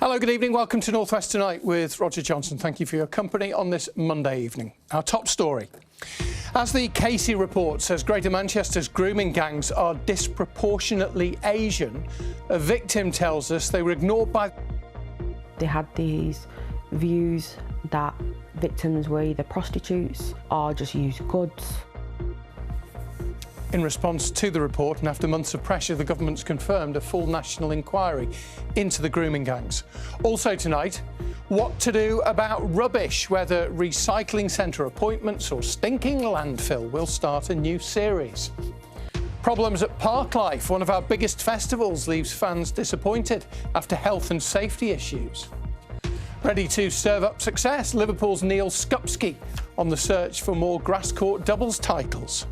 Hello, good evening. Welcome to North West Tonight with Roger Johnson. Thank you for your company on this Monday evening. Our top story. As the Casey report says, Greater Manchester's grooming gangs are disproportionately Asian. A victim tells us they were ignored by... They had these views that victims were either prostitutes or just used goods. In response to the report and after months of pressure, the government's confirmed a full national inquiry into the grooming gangs. Also tonight, what to do about rubbish, whether recycling centre appointments or stinking landfill. We'll start a new series. Problems at Parklife, one of our biggest festivals, leaves fans disappointed after health and safety issues. Ready to serve up success, Liverpool's Neil Skupski on the search for more grass court doubles titles.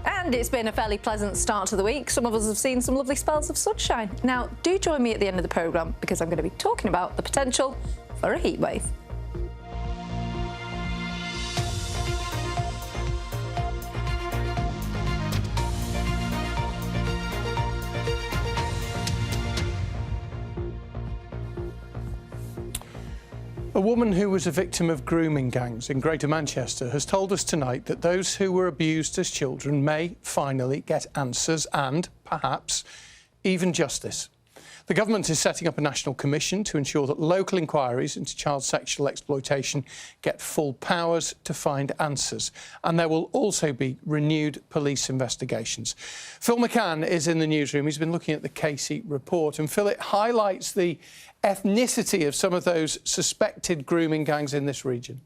And it's been a fairly pleasant start to the week. Some of us have seen some lovely spells of sunshine. Now, do join me at the end of the programme because I'm going to be talking about the potential for a heatwave. A woman who was a victim of grooming gangs in Greater Manchester has told us tonight that those who were abused as children may finally get answers and, perhaps, even justice. The government is setting up a national commission to ensure that local inquiries into child sexual exploitation get full powers to find answers. And there will also be renewed police investigations. Phil McCann is in the newsroom. He's been looking at the Casey report. And Phil, it highlights the ethnicity of some of those suspected grooming gangs in this region.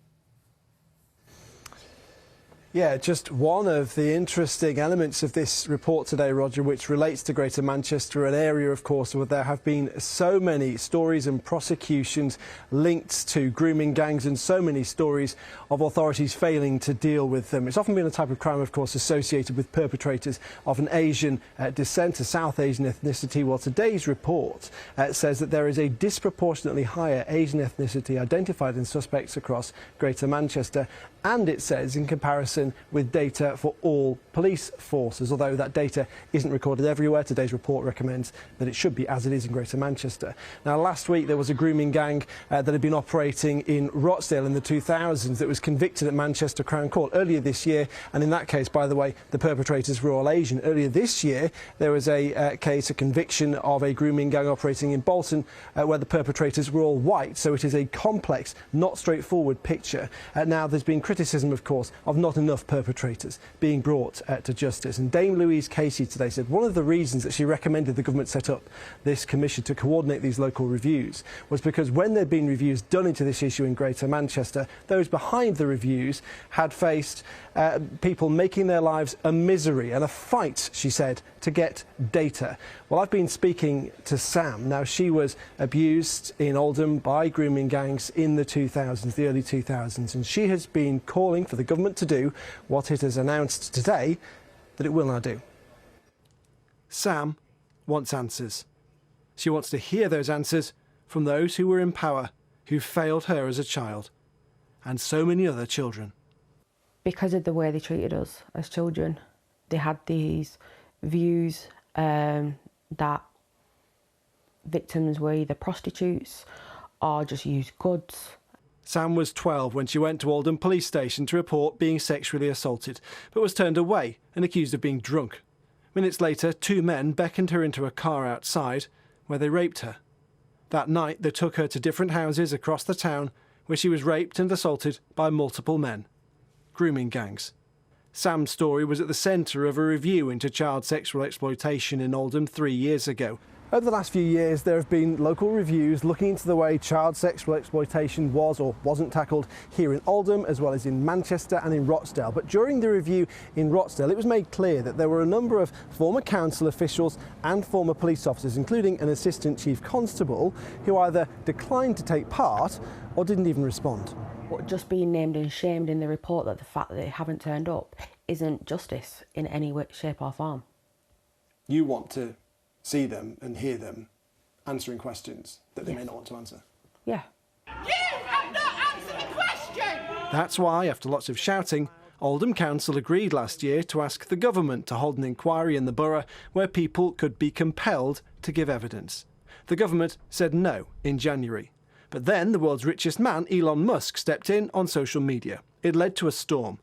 Yeah, just one of the interesting elements of this report today, Roger, which relates to Greater Manchester, an area, of course, where there have been so many stories and prosecutions linked to grooming gangs and so many stories of authorities failing to deal with them. It's often been a type of crime, of course, associated with perpetrators of an Asian descent, a South Asian ethnicity. Well, today's report says that there is a disproportionately higher Asian ethnicity identified in suspects across Greater Manchester. And it says, in comparison with data for all police forces, although that data isn't recorded everywhere, today's report recommends that it should be as it is in Greater Manchester. Now, last week there was a grooming gang that had been operating in Rochdale in the 2000s that was convicted at Manchester Crown Court earlier this year, and in that case, by the way, the perpetrators were all Asian. Earlier this year, there was a conviction of a grooming gang operating in Bolton where the perpetrators were all white, so it is a complex, not straightforward picture. Now, there's been criticism, of course, of not enough perpetrators being brought to justice. And Dame Louise Casey today said one of the reasons that she recommended the government set up this commission to coordinate these local reviews was because when there had been reviews done into this issue in Greater Manchester, those behind the reviews had faced people making their lives a misery and a fight, she said, to get data. Well, I've been speaking to Sam. Now, she was abused in Oldham by grooming gangs in the 2000s, the early 2000s, and she has been calling for the government to do what it has announced today that it will now do. Sam wants answers. She wants to hear those answers from those who were in power, who failed her as a child, and so many other children. Because of the way they treated us as children, they had these views that victims were either prostitutes or just used goods. Sam was 12 when she went to Oldham Police Station to report being sexually assaulted, but was turned away and accused of being drunk. Minutes later, two men beckoned her into a car outside, where they raped her. That night, they took her to different houses across the town, where she was raped and assaulted by multiple men. Grooming gangs. Sam's story was at the centre of a review into child sexual exploitation in Oldham 3 years ago. Over the last few years, there have been local reviews looking into the way child sexual exploitation was or wasn't tackled here in Oldham, as well as in Manchester and in Rochdale. But during the review in Rochdale, it was made clear that there were a number of former council officials and former police officers, including an assistant chief constable, who either declined to take part or didn't even respond. But just being named and shamed in the report, that the fact that they haven't turned up isn't justice in any way, shape or form. You want to see them and hear them answering questions that they may not want to answer? Yeah. You have not answered the question! That's why, after lots of shouting, Oldham Council agreed last year to ask the government to hold an inquiry in the borough where people could be compelled to give evidence. The government said no in January. But then the world's richest man, Elon Musk, stepped in on social media. It led to a storm.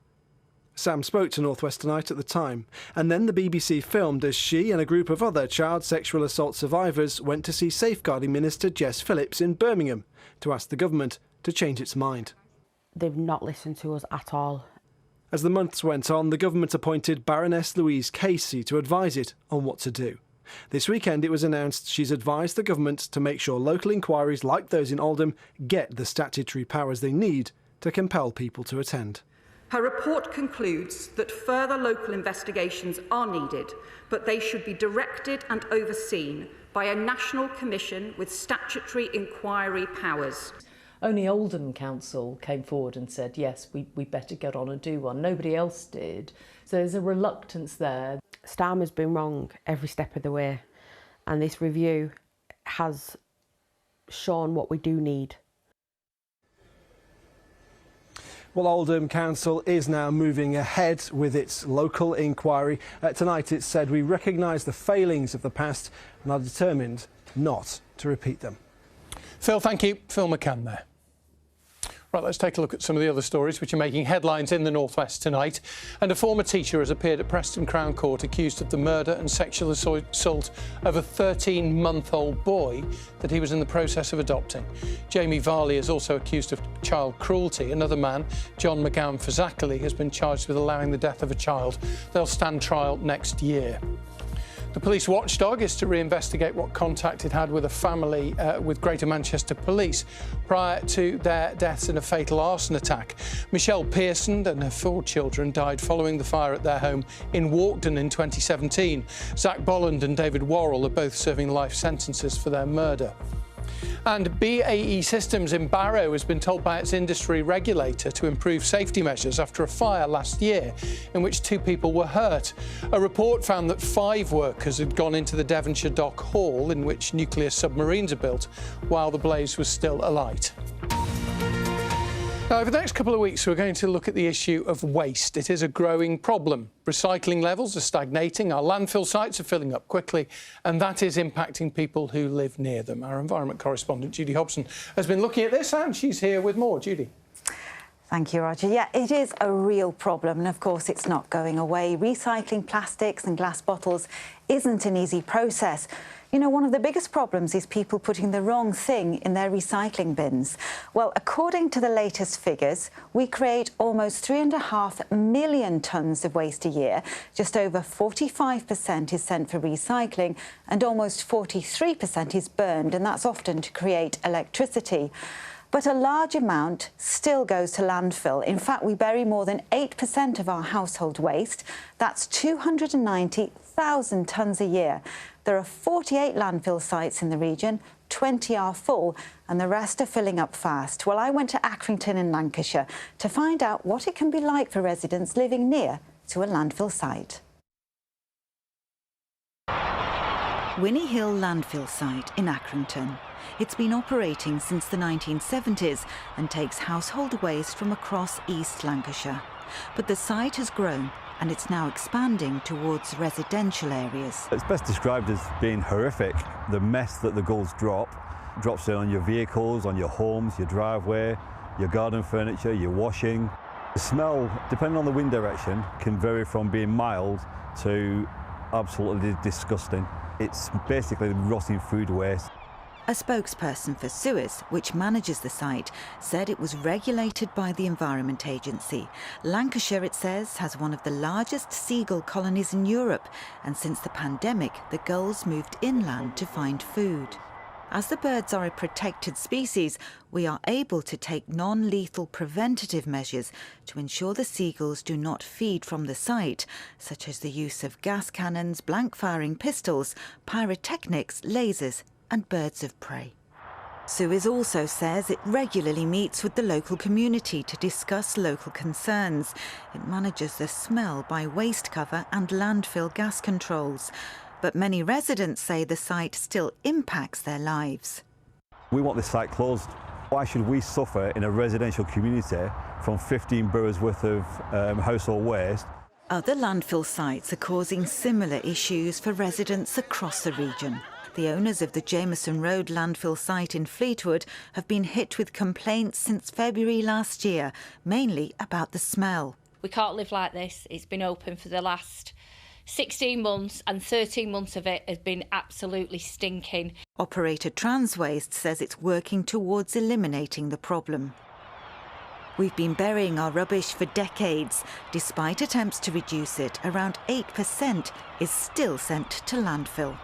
Sam spoke to North West Tonight at the time, and then the BBC filmed as she and a group of other child sexual assault survivors went to see Safeguarding Minister Jess Phillips in Birmingham to ask the government to change its mind. They've not listened to us at all. As the months went on, the government appointed Baroness Louise Casey to advise it on what to do. This weekend it was announced she's advised the government to make sure local inquiries like those in Oldham get the statutory powers they need to compel people to attend. Her report concludes that further local investigations are needed, but they should be directed and overseen by a national commission with statutory inquiry powers. Only Oldham Council came forward and said, yes, we better get on and do one. Nobody else did. So there's a reluctance there. Starmer's been wrong every step of the way, and this review has shown what we do need. Well, Oldham Council is now moving ahead with its local inquiry. Tonight it said we recognise the failings of the past and are determined not to repeat them. Phil, thank you. Phil McCann there. Right, let's take a look at some of the other stories which are making headlines in the North West tonight. And a former teacher has appeared at Preston Crown Court accused of the murder and sexual assault of a 13-month-old boy that he was in the process of adopting. Jamie Varley is also accused of child cruelty. Another man, John McGowan Fazakerley, has been charged with allowing the death of a child. They'll stand trial next year. The police watchdog is to reinvestigate what contact it had with a family with Greater Manchester Police prior to their deaths in a fatal arson attack. Michelle Pearson and her 4 children died following the fire at their home in Walkden in 2017. Zach Bolland and David Worrell are both serving life sentences for their murder. And BAE Systems in Barrow has been told by its industry regulator to improve safety measures after a fire last year in which 2 people were hurt. A report found that 5 workers had gone into the Devonshire Dock Hall in which nuclear submarines are built while the blaze was still alight. Now, over the next couple of weeks, we're going to look at the issue of waste. It is a growing problem. Recycling levels are stagnating, our landfill sites are filling up quickly, and that is impacting people who live near them. Our environment correspondent, Judy Hobson, has been looking at this, and she's here with more. Judy. Thank you, Roger. Yeah, it is a real problem, and of course it's not going away. Recycling plastics and glass bottles isn't an easy process. You know, one of the biggest problems is people putting the wrong thing in their recycling bins. Well, according to the latest figures, we create almost 3.5 million tonnes of waste a year. Just over 45% is sent for recycling and almost 43% is burned, and that's often to create electricity. But a large amount still goes to landfill. In fact, we bury more than 8% of our household waste. That's 290,000 tonnes a year. There are 48 landfill sites in the region, 20 are full, and the rest are filling up fast. Well, I went to Accrington in Lancashire to find out what it can be like for residents living near to a landfill site. Winnie Hill landfill site in Accrington. It's been operating since the 1970s and takes household waste from across East Lancashire. But the site has grown and it's now expanding towards residential areas. It's best described as being horrific. The mess that the gulls drops in on your vehicles, on your homes, your driveway, your garden furniture, your washing. The smell, depending on the wind direction, can vary from being mild to absolutely disgusting. It's basically rotting food waste. A spokesperson for Suez, which manages the site, said it was regulated by the Environment Agency. Lancashire, it says, has one of the largest seagull colonies in Europe, and since the pandemic, the gulls moved inland to find food. As the birds are a protected species, we are able to take non-lethal preventative measures to ensure the seagulls do not feed from the site, such as the use of gas cannons, blank-firing pistols, pyrotechnics, lasers and birds of prey. Suez also says it regularly meets with the local community to discuss local concerns. It manages the smell by waste cover and landfill gas controls. But many residents say the site still impacts their lives. We want this site closed. Why should we suffer in a residential community from 15 boroughs worth of household waste? Other landfill sites are causing similar issues for residents across the region. The owners of the Jameson Road landfill site in Fleetwood have been hit with complaints since February last year, mainly about the smell. We can't live like this. It's been open for the last 16 months and 13 months of it has been absolutely stinking. Operator Transwaste says it's working towards eliminating the problem. We've been burying our rubbish for decades. Despite attempts to reduce it, around 8% is still sent to landfill.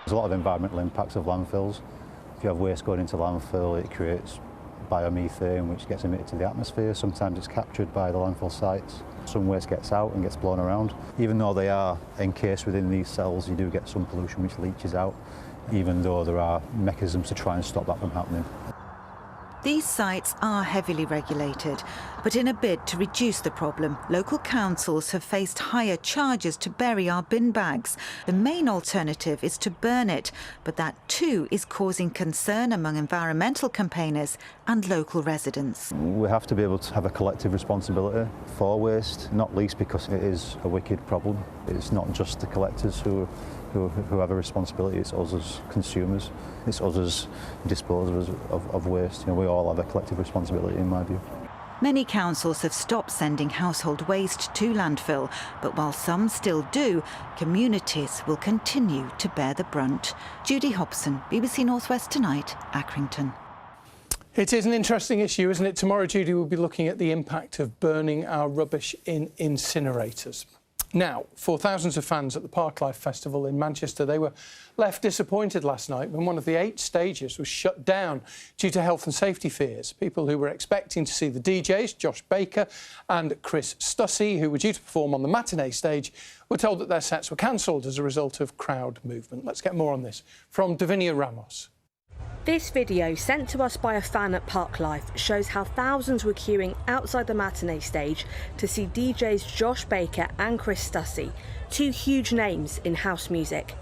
There's a lot of environmental impacts of landfills. If you have waste going into landfill, it creates biomethane, which gets emitted to the atmosphere. Sometimes it's captured by the landfill sites. Some waste gets out and gets blown around. Even though they are encased within these cells, you do get some pollution which leaches out, even though there are mechanisms to try and stop that from happening. These sites are heavily regulated, but in a bid to reduce the problem, local councils have faced higher charges to bury our bin bags. The main alternative is to burn it, but that too is causing concern among environmental campaigners and local residents. We have to be able to have a collective responsibility for waste, not least because it is a wicked problem. It's not just the collectors who have a responsibility, it's us as consumers, it's us as disposers of waste. You know, we all have a collective responsibility in my view. Many councils have stopped sending household waste to landfill, but while some still do, communities will continue to bear the brunt. Judy Hobson, BBC North West Tonight, Accrington. It is an interesting issue, isn't it? Tomorrow, Judy will be looking at the impact of burning our rubbish in incinerators. Now, for thousands of fans at the Parklife Festival in Manchester, they were left disappointed last night when one of the 8 stages was shut down due to health and safety fears. People who were expecting to see the DJs, Josh Baker and Chris Stussy, who were due to perform on the matinee stage, were told that their sets were cancelled as a result of crowd movement. Let's get more on this from Davinia Ramos. This video, sent to us by a fan at Parklife, shows how thousands were queuing outside the matinee stage to see DJs Josh Baker and Chris Stussy, 2 huge names in house music.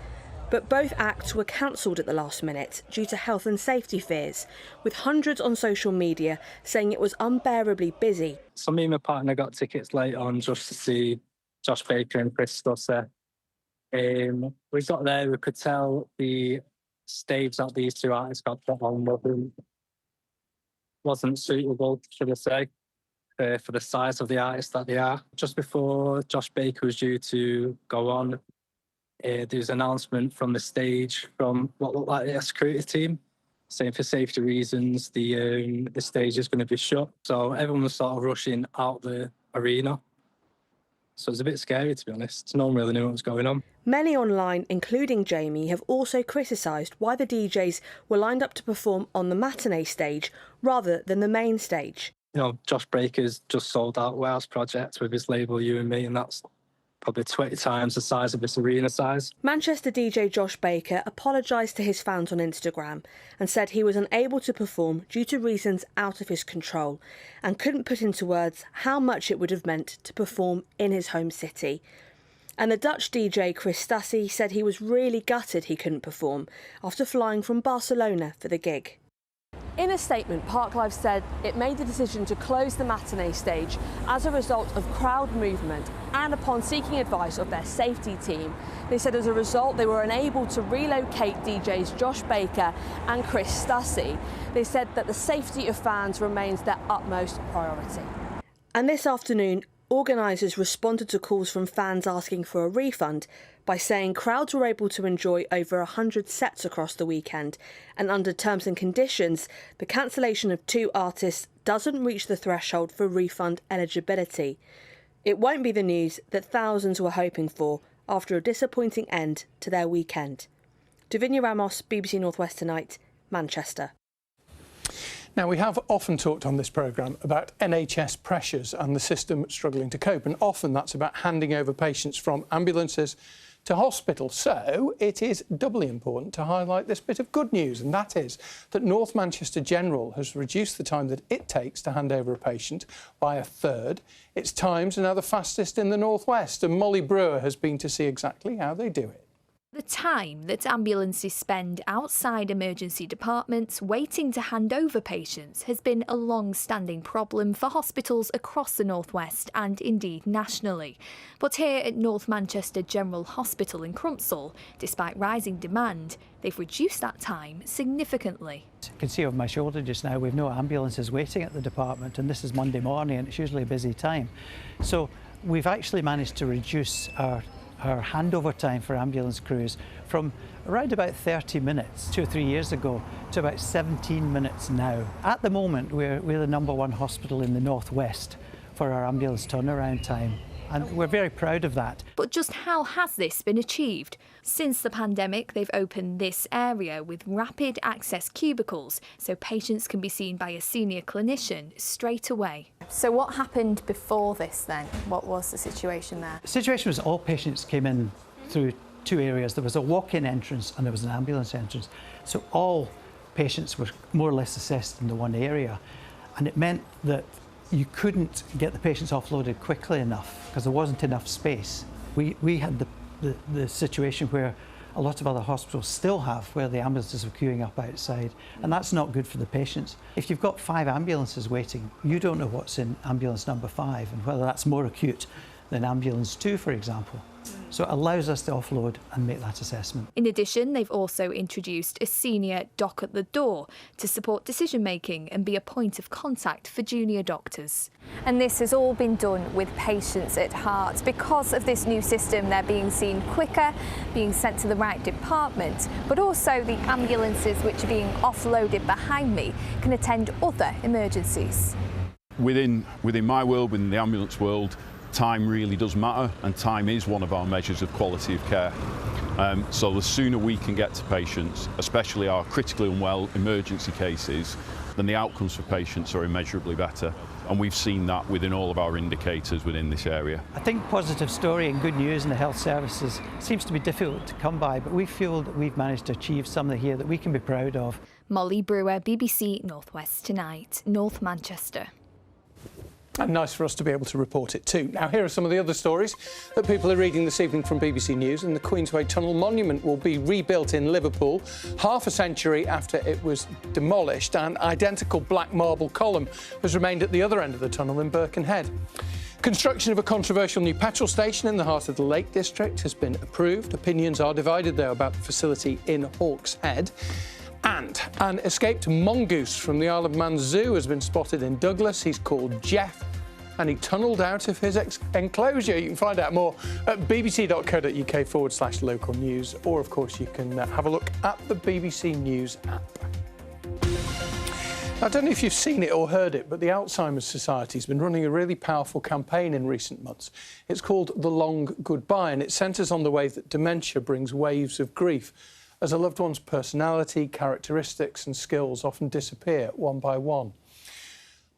But both acts were cancelled at the last minute due to health and safety fears, with hundreds on social media saying it was unbearably busy. So me and my partner got tickets late on just to see Josh Baker and Chris Stussy. We got there, we could tell the stage that these 2 artists got put on wasn't suitable, should I say, for the size of the artists that they are. Just before Josh Baker was due to go on, there was an announcement from the stage from what looked like a security team saying for safety reasons the stage is going to be shut. So everyone was sort of rushing out the arena. So it was a bit scary, to be honest. No one really knew what was going on. Many online, including Jamie, have also criticised why the DJs were lined up to perform on the matinee stage rather than the main stage. You know, Josh Baker's just sold out Warehouse Project with his label You and Me, and that's probably 20 times the size of this arena size. Manchester DJ Josh Baker apologised to his fans on Instagram and said he was unable to perform due to reasons out of his control and couldn't put into words how much it would have meant to perform in his home city. And the Dutch DJ Chris Stussy said he was really gutted he couldn't perform after flying from Barcelona for the gig. In a statement, Parklife said it made the decision to close the matinee stage as a result of crowd movement and upon seeking advice of their safety team. They said as a result they were unable to relocate DJs Josh Baker and Chris Stussy. They said that the safety of fans remains their utmost priority. And this afternoon, organisers responded to calls from fans asking for a refund by saying crowds were able to enjoy over 100 sets across the weekend, and under terms and conditions, the cancellation of 2 artists doesn't reach the threshold for refund eligibility. It won't be the news that thousands were hoping for after a disappointing end to their weekend. Davinia Ramos, BBC North West Tonight, Manchester. Now, we have often talked on this programme about NHS pressures and the system struggling to cope, and often that's about handing over patients from ambulances to hospital. So it is doubly important to highlight this bit of good news, and that is that North Manchester General has reduced the time that it takes to hand over a patient by 1/3. Its times are now the fastest in the North West, and Molly Brewer has been to see exactly how they do it. The time that ambulances spend outside emergency departments waiting to hand over patients has been a long-standing problem for hospitals across the North West and indeed nationally. But here at North Manchester General Hospital in Crumpsall, despite rising demand, they've reduced that time significantly. You can see over my shoulder just now we've no ambulances waiting at the department, and this is Monday morning and it's usually a busy time. So we've actually managed to reduce our handover time for ambulance crews from around about 30 minutes 2 or 3 years ago to about 17 minutes now. At the moment, we're the #1 hospital in the North West for our ambulance turnaround time, and we're very proud of that. But just how has this been achieved? Since the pandemic, they've opened this area with rapid access cubicles so patients can be seen by a senior clinician straight away. So what happened before this then? What was the situation there? The situation was all patients came in through 2 areas. There was a walk-in entrance and there was an ambulance entrance. So all patients were more or less assessed in the one area. And it meant that you couldn't get the patients offloaded quickly enough because there wasn't enough space. We had the situation where a lot of other hospitals still have, where the ambulances are queuing up outside, and that's not good for the patients. If you've got 5 ambulances waiting, you don't know what's in ambulance number 5 and whether that's more acute than ambulance 2, for example. So it allows us to offload and make that assessment. In addition, they've also introduced a senior doc at the door to support decision-making and be a point of contact for junior doctors. And this has all been done with patients at heart. Because of this new system, they're being seen quicker, being sent to the right department, but also the ambulances which are being offloaded behind me can attend other emergencies. Within my world, within the ambulance world, time really does matter, and time is one of our measures of quality of care. So the sooner we can get to patients, especially our critically unwell emergency cases, then the outcomes for patients are immeasurably better. And we've seen that within all of our indicators within this area. I think positive story and good news in the health services seems to be difficult to come by, but we feel that we've managed to achieve something here that we can be proud of. Molly Brewer, BBC North West Tonight, North Manchester. And nice for us to be able to report it too. Now, here are some of the other stories that people are reading this evening from BBC News. And the Queensway Tunnel Monument will be rebuilt in Liverpool half a century after it was demolished. An identical black marble column has remained at the other end of the tunnel in Birkenhead. Construction of a controversial new petrol station in the heart of the Lake District has been approved. Opinions are divided, though, about the facility in Hawkshead. And an escaped mongoose from the Isle of Man Zoo has been spotted in Douglas. He's called Jeff, and he tunnelled out of his enclosure. You can find out more at bbc.co.uk/local news, or, of course, you can have a look at the BBC News app. I don't know if you've seen it or heard it, but the Alzheimer's Society has been running a really powerful campaign in recent months. It's called The Long Goodbye, and it centres on the way that dementia brings waves of grief, as a loved one's personality, characteristics and skills often disappear one by one.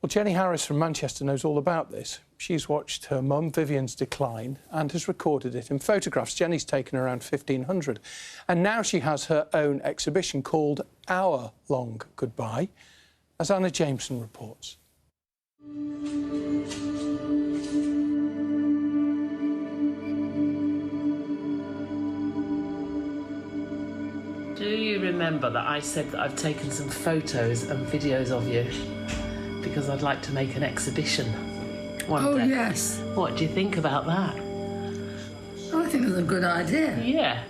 Well, Jenny Harris from Manchester knows all about this. She's watched her mum, Vivian's decline, and has recorded it in photographs. Jenny's taken around 1,500. And now she has her own exhibition called Our Long Goodbye, as Anna Jameson reports. Do you remember that I said that I've taken some photos and videos of you because I'd like to make an exhibition one day? Oh, yes. What do you think about that? I think it's a good idea. Yeah.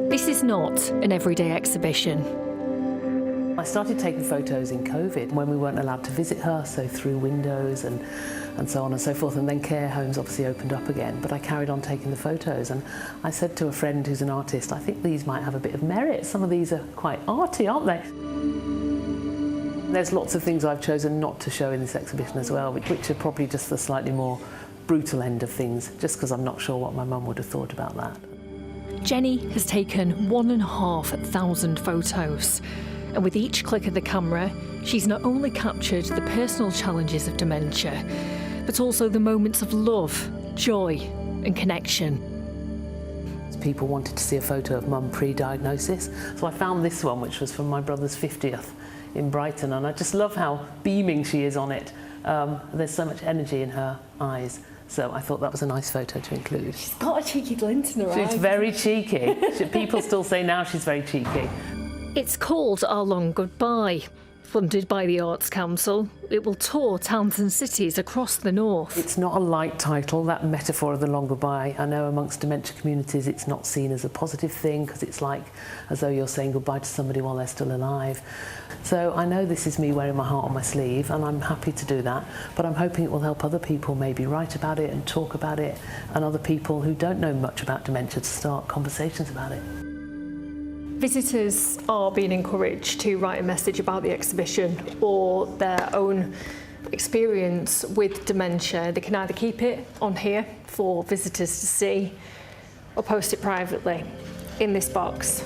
This is not an everyday exhibition. I started taking photos in COVID when we weren't allowed to visit her, so through windows and so on and so forth, and then care homes obviously opened up again, but I carried on taking the photos, and I said to a friend who's an artist, I think these might have a bit of merit. Some of these are quite arty, aren't they? There's lots of things I've chosen not to show in this exhibition as well, which are probably just the slightly more brutal end of things, just because I'm not sure what my mum would have thought about that. Jenny has taken 1,500 photos. And with each click of the camera, she's not only captured the personal challenges of dementia, but also the moments of love, joy and connection. People wanted to see a photo of mum pre-diagnosis, so I found this one, which was from my brother's 50th in Brighton, and I just love how beaming she is on it. There's so much energy in her eyes, So I thought that was a nice photo to include. She's got a cheeky glint in her eye. She's very cheeky. People still say now she's very cheeky. It's called Our Long Goodbye. Funded by the Arts Council, it will tour towns and cities across the north. It's not a light title, that metaphor of the long goodbye. I know amongst dementia communities it's not seen as a positive thing because it's like as though you're saying goodbye to somebody while they're still alive. So I know this is me wearing my heart on my sleeve, and I'm happy to do that, but I'm hoping it will help other people maybe write about it and talk about it, and other people who don't know much about dementia to start conversations about it. Visitors are being encouraged to write a message about the exhibition or their own experience with dementia. They can either keep it on here for visitors to see or post it privately in this box.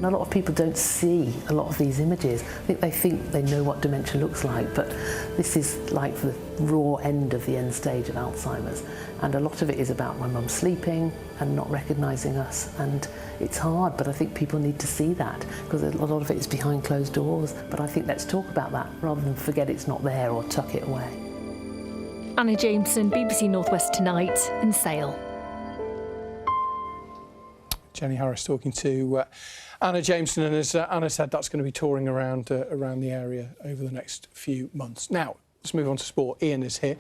A lot of people don't see a lot of these images. I think they know what dementia looks like, but this is like the raw end of the end stage of Alzheimer's. And a lot of it is about my mum sleeping and not recognising us. And it's hard, but I think people need to see that because a lot of it is behind closed doors. But I think let's talk about that rather than forget it's not there or tuck it away. Anna Jameson, BBC North West Tonight in Sale. Jenny Harris talking to Anna Jameson, and as Anna said, that's going to be touring around the area over the next few months. Now, let's move on to sport. Ian is here.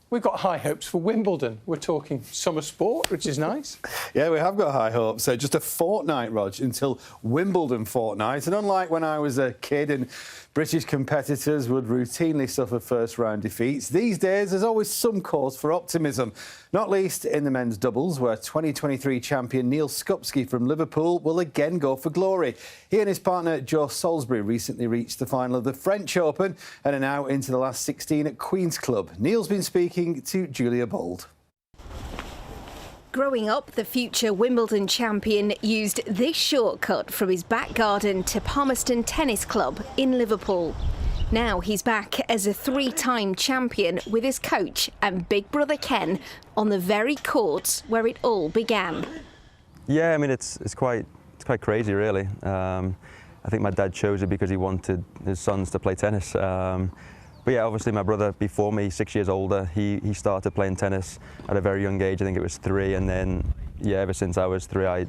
We've got high hopes for Wimbledon. We're talking summer sport, which is nice. Yeah, we have got high hopes. So just a fortnight, Rog, until Wimbledon fortnight. And unlike when I was a kid and British competitors would routinely suffer first-round defeats, these days there's always some cause for optimism, not least in the men's doubles, where 2023 champion Neil Skupski from Liverpool will again go for glory. He and his partner Joe Salisbury recently reached the final of the French Open and are now into the last 16 at Queen's Club. Neil's been speaking to Julia Bold. Growing up, the future Wimbledon champion used this shortcut from his back garden to Palmerston Tennis Club in Liverpool. Now he's back as a three-time champion with his coach and big brother Ken on the very courts where it all began. Yeah, I mean, it's quite crazy, really. I think my dad chose it because he wanted his sons to play tennis. But yeah, obviously my brother before me, 6 years older, he started playing tennis at a very young age. I think it was 3, and then yeah, ever since I was 3, I've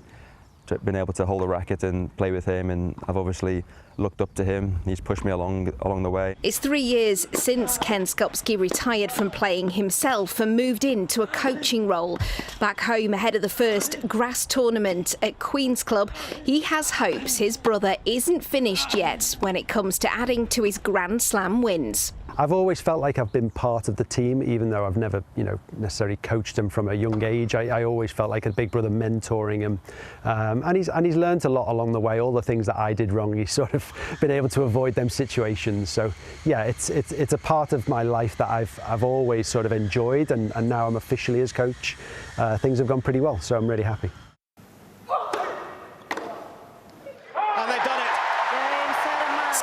been able to hold a racket and play with him, and I've obviously looked up to him. He's pushed me along the way. It's 3 years since Ken Skupski retired from playing himself and moved into a coaching role. Back home ahead of the first grass tournament at Queen's Club, he has hopes his brother isn't finished yet when it comes to adding to his Grand Slam wins. I've always felt like I've been part of the team, even though I've never, necessarily coached him from a young age. I always felt like a big brother mentoring him, and he's learned a lot along the way. All the things that I did wrong, he's sort of been able to avoid them situations. So yeah, it's a part of my life that I've always sort of enjoyed, and now I'm officially his coach. Things have gone pretty well, so I'm really happy.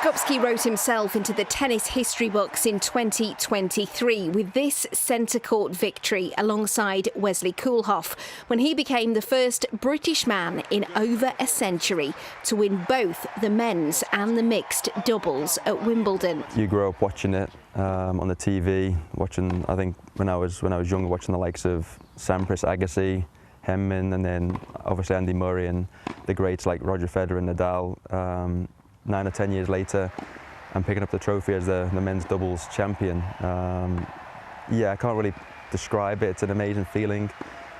Skupski wrote himself into the tennis history books in 2023 with this centre court victory alongside Wesley Koolhof when he became the first British man in over a century to win both the men's and the mixed doubles at Wimbledon. You grow up watching it on the TV, watching, I think when I was younger, watching the likes of Sampras, Agassi, Henman, and then obviously Andy Murray and the greats like Roger Federer and Nadal. 9 or 10 years later, I'm picking up the trophy as the men's doubles champion. Yeah, I can't really describe it. It's an amazing feeling.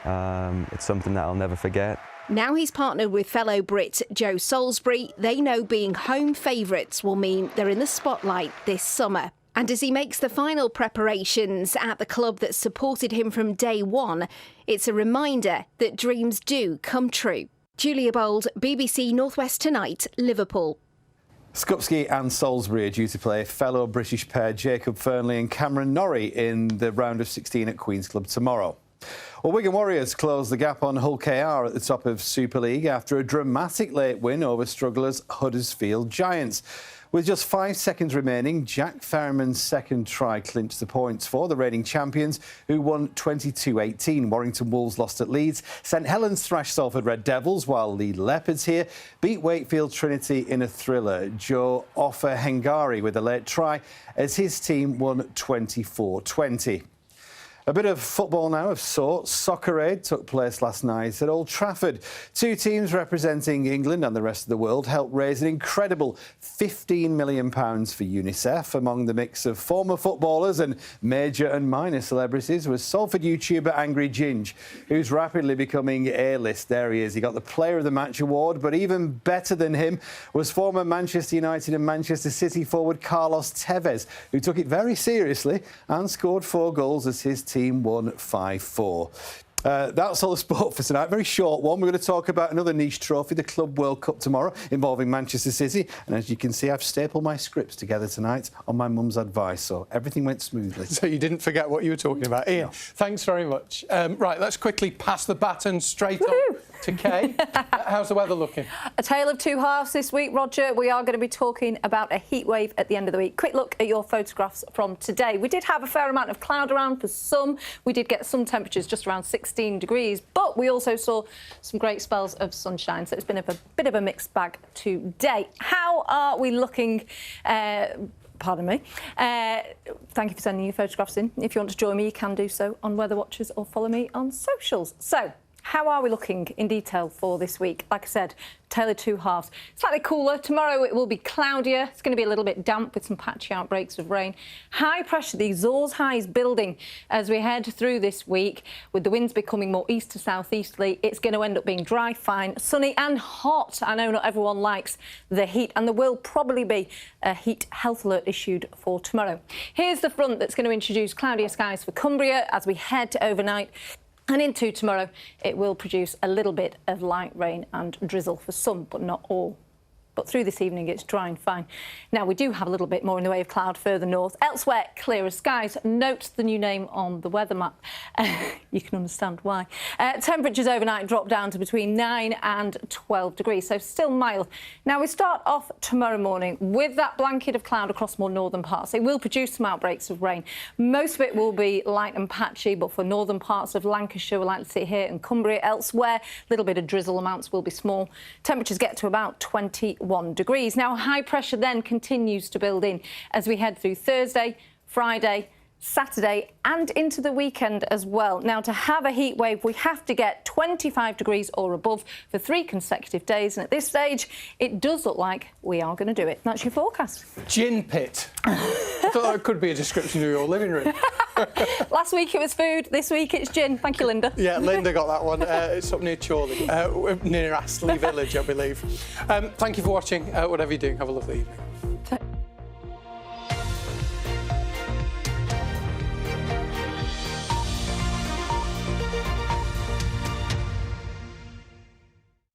It's something that I'll never forget. Now he's partnered with fellow Brit Joe Salisbury. They know being home favourites will mean they're in the spotlight this summer. And as he makes the final preparations at the club that supported him from day one, it's a reminder that dreams do come true. Julia Bold, BBC North West Tonight, Liverpool. Skupski and Salisbury are due to play fellow British pair Jacob Fernley and Cameron Norrie in the round of 16 at Queen's Club tomorrow. Well, Wigan Warriors closed the gap on Hull KR at the top of Super League after a dramatic late win over strugglers Huddersfield Giants. With just 5 seconds remaining, Jack Ferriman's second try clinched the points for the reigning champions, who won 22-18. Warrington Wolves lost at Leeds. St Helens thrashed Salford Red Devils, while Leeds Leopards here beat Wakefield Trinity in a thriller. Joe Offa Hengari with a late try as his team won 24-20. A bit of football now of sorts. Soccer Aid took place last night at Old Trafford. 2 teams representing England and the rest of the world helped raise an incredible £15 million for UNICEF. Among the mix of former footballers and major and minor celebrities was Salford YouTuber Angry Ginge, who's rapidly becoming A-list. There he is. He got the Player of the Match award, but even better than him was former Manchester United and Manchester City forward Carlos Tevez, who took it very seriously and scored 4 goals as his team won 5-4. That's all the sport for tonight. Very short one. We're going to talk about another niche trophy, the Club World Cup tomorrow, involving Manchester City. And as you can see, I've stapled my scripts together tonight on my mum's advice, so everything went smoothly. So you didn't forget what you were talking about. Ian, thanks very much. Right, let's quickly pass the baton straight on to Kay. How's the weather looking? A tale of two halves this week, Roger. We are going to be talking about a heat wave at the end of the week. Quick look at your photographs from today. We did have a fair amount of cloud around for some. We did get some temperatures just around 16 degrees, but we also saw some great spells of sunshine. So it's been a bit of a mixed bag today. How are we looking? Pardon me. Thank you for sending your photographs in. If you want to join me, you can do so on Weather Watchers or follow me on socials. So, how are we looking in detail for this week? Like I said, tale of two halves. Slightly cooler. Tomorrow it will be cloudier. It's going to be a little bit damp with some patchy outbreaks of rain. High pressure, the Azores high is building as we head through this week. With the winds becoming more east to southeasterly, it's going to end up being dry, fine, sunny and hot. I know not everyone likes the heat, and there will probably be a heat health alert issued for tomorrow. Here's the front that's going to introduce cloudier skies for Cumbria as we head overnight. And into tomorrow, it will produce a little bit of light rain and drizzle for some, but not all. But through this evening, it's dry and fine. Now, we do have a little bit more in the way of cloud further north. Elsewhere, clearer skies. Note the new name on the weather map. You can understand why. Temperatures overnight drop down to between 9 and 12 degrees, so still mild. Now, we start off tomorrow morning with that blanket of cloud across more northern parts. It will produce some outbreaks of rain. Most of it will be light and patchy, but for northern parts of Lancashire, we're likely to see it here, and Cumbria. Elsewhere, a little bit of drizzle, amounts will be small. Temperatures get to about 21 degrees. Now, high pressure then continues to build in as we head through Thursday, Friday, Saturday and into the weekend as well. Now, to have a heat wave, we have to get 25 degrees or above for 3 consecutive days. And at this stage, it does look like we are going to do it. That's your forecast. Gin pit. I thought that could be a description of your living room. Last week it was food. This week it's gin. Thank you, Linda. Yeah, Linda got that one. It's up near Chorley, near Astley Village, I believe. Thank you for watching. Whatever you do, have a lovely evening.